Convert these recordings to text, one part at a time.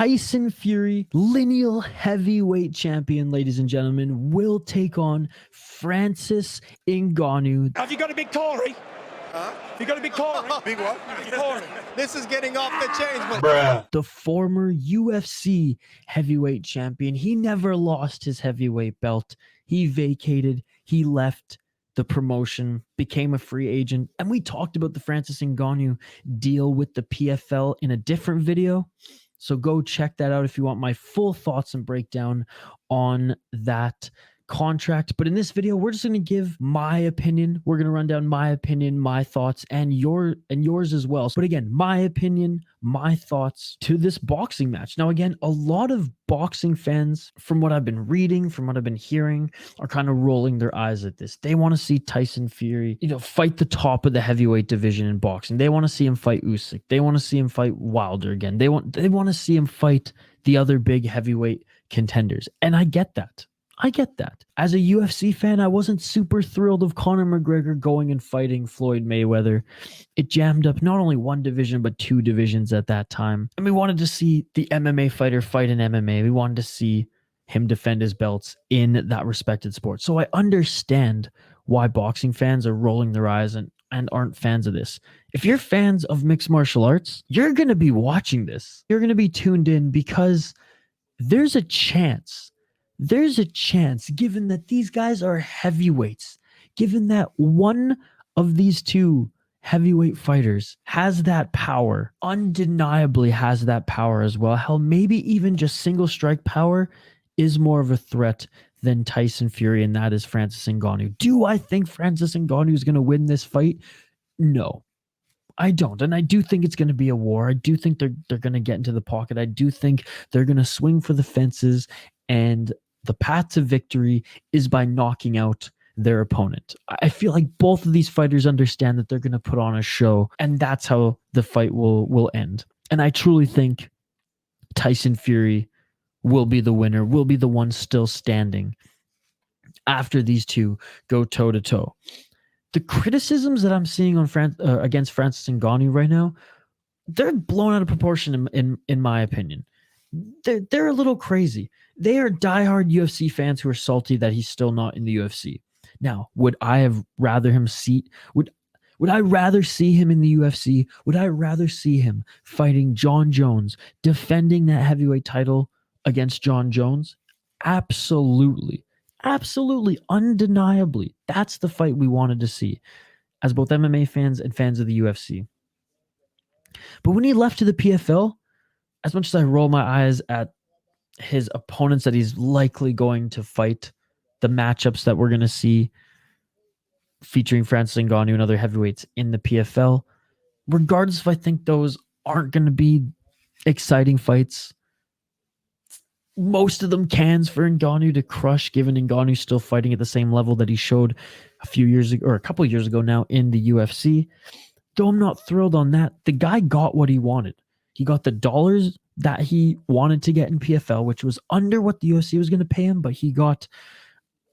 Tyson Fury, lineal heavyweight champion, ladies and gentlemen, will take on Francis Ngannou. Have you got a big Tory? Huh? Have you got a big Tory? Big what? Big Tory. This is getting off the chains, but The former UFC heavyweight champion. He never lost his heavyweight belt. He vacated. He left the promotion, became a free agent. And we talked about the Francis Ngannou deal with the PFL in a different video. So go check that out if you want my full thoughts and breakdown on that contract. But in this video, we're just going to give my opinion. We're going to run down my opinion, my thoughts, and yours as well. But again, my opinion, my thoughts to this boxing match. Now, again, a lot of boxing fans, from what I've been reading, from what I've been hearing, are kind of rolling their eyes at this. They want to see Tyson Fury, fight the top of the heavyweight division in boxing. They want to see him fight Usyk. They want to see him fight Wilder again. They want to see him fight the other big heavyweight contenders. And I get that. As a UFC fan, I wasn't super thrilled of Conor McGregor going and fighting Floyd Mayweather. It jammed up not only one division, but two divisions at that time. And we wanted to see the MMA fighter fight in MMA. We wanted to see him defend his belts in that respected sport. So I understand why boxing fans are rolling their eyes and aren't fans of this. If you're fans of mixed martial arts, you're going to be watching this. You're going to be tuned in because there's a chance, given that these guys are heavyweights, given that one of these two heavyweight fighters has that power, undeniably has that power as well. Hell, maybe even just single strike power is more of a threat than Tyson Fury, and that is Francis Ngannou. Do I think Francis Ngannou is going to win this fight? No, I don't. And I do think it's going to be a war. I do think they're going to get into the pocket. I do think they're going to swing for the fences, and the path to victory is by knocking out their opponent. I feel like both of these fighters understand that they're going to put on a show, and that's how the fight will end. And I truly think Tyson Fury will be the winner, will be the one still standing after these two go toe-to-toe. The criticisms that I'm seeing on against Francis Ngannou right now, they're blown out of proportion in my opinion. They're a little crazy. They are diehard UFC fans who are salty that he's still not in the UFC. Now, would I have rather him would I rather see him in the UFC? Would I rather see him fighting Jon Jones, defending that heavyweight title against Jon Jones? Absolutely. Absolutely. Undeniably. That's the fight we wanted to see as both MMA fans and fans of the UFC. But when he left to the PFL, as much as I roll my eyes at his opponents that he's likely going to fight, the matchups that we're going to see featuring Francis Ngannou and other heavyweights in the PFL, regardless if I think those aren't going to be exciting fights, most of them cans for Ngannou to crush, given Ngannou's still fighting at the same level that he showed a few years ago, or a couple of years ago now, in the UFC. Though I'm not thrilled on that, the guy got what he wanted. He got the dollars that he wanted to get in PFL, which was under what the UFC was going to pay him, but he got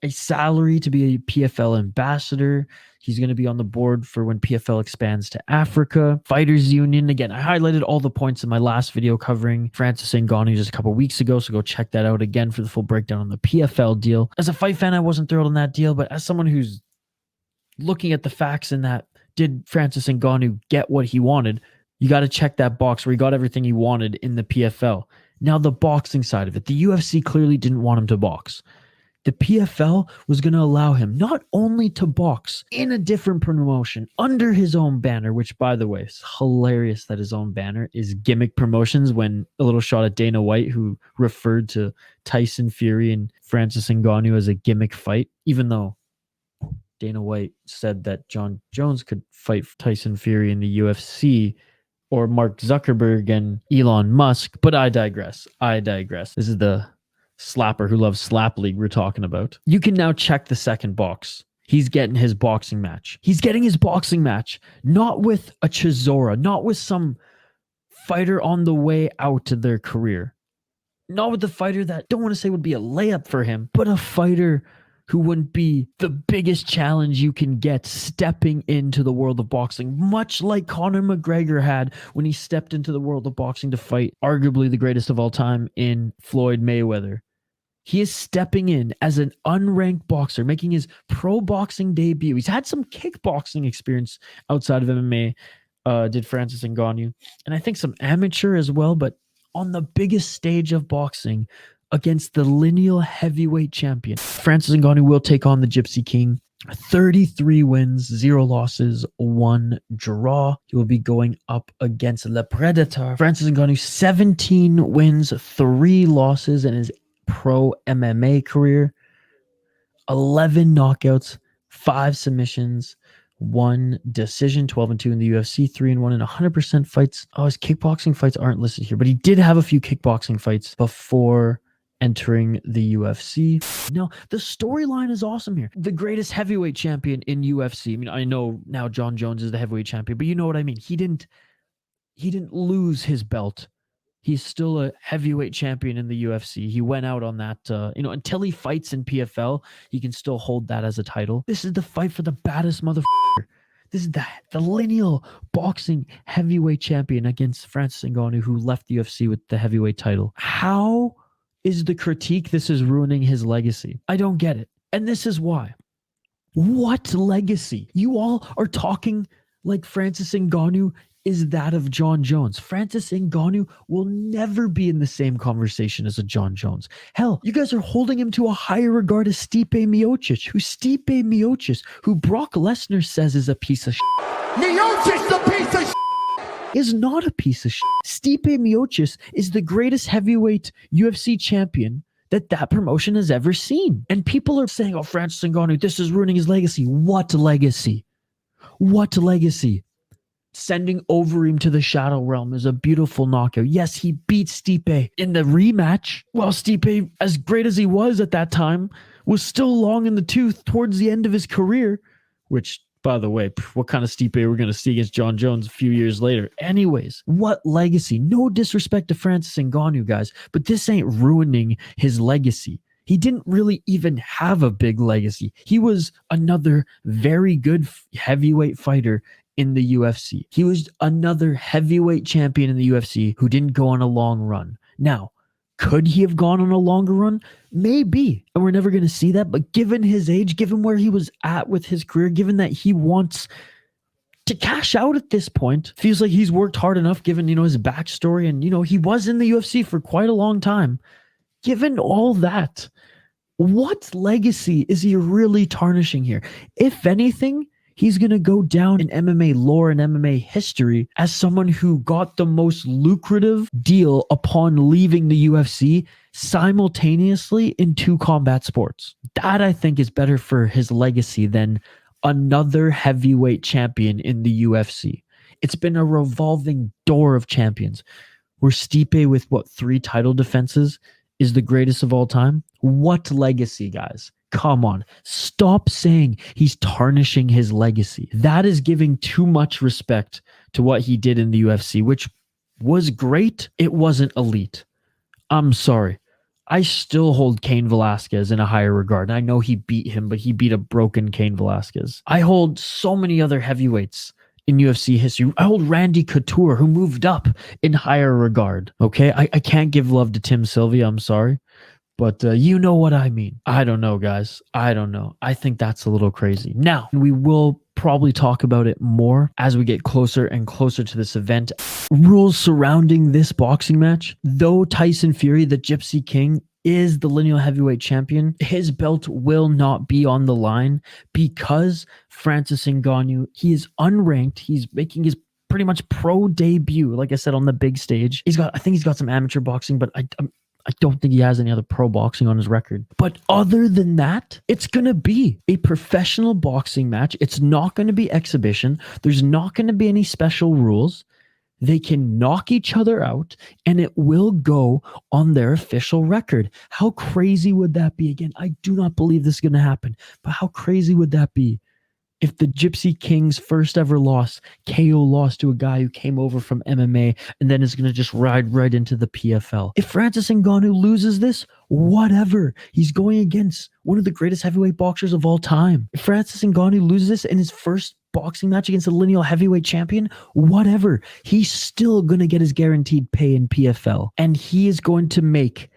a salary to be a PFL ambassador. He's going to be on the board for when PFL expands to Africa. Fighters Union. Again, I highlighted all the points in my last video covering Francis Ngannou just a couple weeks ago, so go check that out again for the full breakdown on the PFL deal. As a fight fan, I wasn't thrilled on that deal, but as someone who's looking at the facts in that, did Francis Ngannou get what he wanted? You got to check that box where he got everything he wanted in the PFL. Now, the boxing side of it, the UFC clearly didn't want him to box. The PFL was going to allow him not only to box in a different promotion under his own banner, which, by the way, is hilarious that his own banner is Gimmick Promotions, when a little shot at Dana White, who referred to Tyson Fury and Francis Ngannou as a gimmick fight, even though Dana White said that Jon Jones could fight Tyson Fury in the UFC, or Mark Zuckerberg and Elon Musk. But I digress. This is the slapper who loves Slap League we're talking about. You can now check the second box. He's getting his boxing match. He's getting his boxing match, not with a Chisora, not with some fighter on the way out to their career. Not with the fighter that, don't want to say would be a layup for him, but a fighter who wouldn't be the biggest challenge you can get stepping into the world of boxing, much like Conor McGregor had when he stepped into the world of boxing to fight arguably the greatest of all time in Floyd Mayweather. He is stepping in as an unranked boxer, making his pro boxing debut. He's had some kickboxing experience outside of MMA, did Francis Ngannou, and I think some amateur as well, but on the biggest stage of boxing against the lineal heavyweight champion. Francis Ngannou will take on the Gypsy King. 33 wins, 0 losses, 1 draw. He will be going up against Le Predator. Francis Ngannou, 17 wins, 3 losses in his pro MMA career. 11 knockouts, 5 submissions, 1 decision, 12-2 in the UFC, 3-1 in 100% fights. Oh, his kickboxing fights aren't listed here, but he did have a few kickboxing fights before entering the UFC. Now, the storyline is awesome here. The greatest heavyweight champion in UFC. I mean, I know now Jon Jones is the heavyweight champion, but you know what I mean. He didn't lose his belt. He's still a heavyweight champion in the UFC. He went out on that, until he fights in PFL, he can still hold that as a title. This is the fight for the baddest motherfucker. This is the lineal boxing heavyweight champion against Francis Ngannou, who left the UFC with the heavyweight title. How is the critique this is ruining his legacy? I don't get it. And this is why. What legacy? You all are talking like Francis Ngannou is that of Jon Jones. Francis Ngannou will never be in the same conversation as a Jon Jones. Hell, you guys are holding him to a higher regard as Stipe Miocic, who Brock Lesnar says is a piece of shit. Miocic, the piece of shit! Is not a piece of shit. Stipe Miocic is the greatest heavyweight UFC champion that promotion has ever seen. And people are saying, oh, Francis Ngannou, this is ruining his legacy. What legacy? What legacy? Sending Overeem to the Shadow Realm is a beautiful knockout. Yes, he beat Stipe in the rematch. While Stipe, as great as he was at that time, was still long in the tooth towards the end of his career, which, by the way, what kind of Stipe we're going to see against Jon Jones a few years later. Anyways, what legacy? No disrespect to Francis Ngannou, guys, but this ain't ruining his legacy. He didn't really even have a big legacy. He was another very good heavyweight fighter in the UFC. He was another heavyweight champion in the UFC who didn't go on a long run. Now, could he have gone on a longer run? Maybe. And we're never going to see that. But given his age, given where he was at with his career, given that he wants to cash out at this point, feels like he's worked hard enough given, his backstory. And, he was in the UFC for quite a long time. Given all that, what legacy is he really tarnishing here? If anything, he's going to go down in MMA lore and MMA history as someone who got the most lucrative deal upon leaving the UFC simultaneously in 2 combat sports. That, I think, is better for his legacy than another heavyweight champion in the UFC. It's been a revolving door of champions where Stipe with 3 title defenses is the greatest of all time. What legacy, guys? Come on, stop saying he's tarnishing his legacy. That is giving too much respect to what he did in the UFC, which was great. It wasn't elite. I'm sorry. I still hold Cain Velasquez in a higher regard. I know he beat him, but he beat a broken Cain Velasquez. I hold so many other heavyweights in UFC history. I hold Randy Couture, who moved up in higher regard. Okay, I can't give love to Tim Sylvia. I'm sorry. But you know what I mean. I don't know, guys. I don't know. I think that's a little crazy. Now, we will probably talk about it more as we get closer and closer to this event. Rules surrounding this boxing match. Though Tyson Fury, the Gypsy King, is the lineal heavyweight champion, his belt will not be on the line because Francis Ngannou, he is unranked. He's making his pretty much pro debut, like I said, on the big stage. I think he's got some amateur boxing, but I don't think he has any other pro boxing on his record. But other than that, it's going to be a professional boxing match. It's not going to be exhibition. There's not going to be any special rules. They can knock each other out, and it will go on their official record. How crazy would that be? Again, I do not believe this is going to happen, but how crazy would that be If the Gypsy King's first ever loss, KO loss to a guy who came over from MMA and then is going to just ride right into the PFL. If Francis Ngannou loses this, whatever. He's going against one of the greatest heavyweight boxers of all time. If Francis Ngannou loses this in his first boxing match against a lineal heavyweight champion, whatever. He's still going to get his guaranteed pay in PFL. And he is going to make,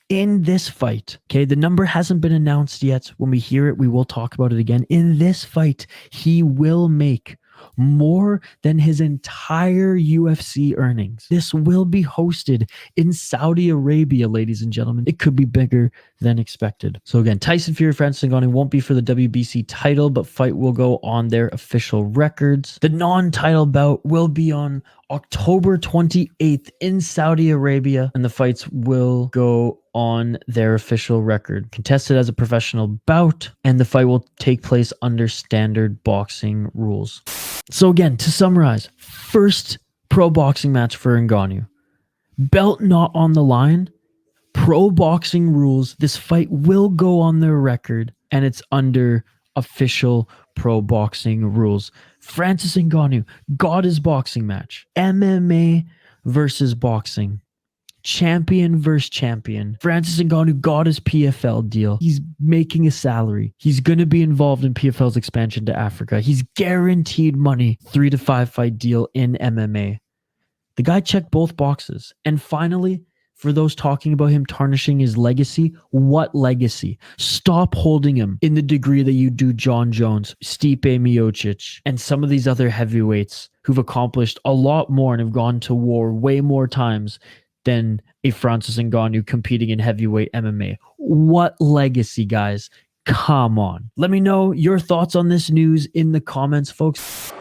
in this fight, okay, the number hasn't been announced yet. When we hear it, we will talk about it again. In this fight, he will make more than his entire UFC earnings. This will be hosted in Saudi Arabia, ladies and gentlemen. It could be bigger than expected. So again, Tyson Fury, Francis Ngannou won't be for the WBC title, but fight will go on their official records. The non-title bout will be on October 28th in Saudi Arabia, and the fights will go on their official record. Contested as a professional bout, and the fight will take place under standard boxing rules. So again, to summarize, first pro boxing match for Ngannou. Belt not on the line, pro boxing rules. This fight will go on their record, and it's under official pro boxing rules. Francis Ngannou got his boxing match. MMA versus boxing. Champion versus champion. Francis Ngannou got his PFL deal. He's making a salary. He's going to be involved in PFL's expansion to Africa. He's guaranteed money. 3 to 5 fight deal in MMA. The guy checked both boxes. And finally, for those talking about him tarnishing his legacy, what legacy? Stop holding him in the degree that you do Jon Jones, Stipe Miocic, and some of these other heavyweights who've accomplished a lot more and have gone to war way more times than a Francis Ngannou competing in heavyweight MMA. What legacy, guys? Come on. Let me know your thoughts on this news in the comments, folks.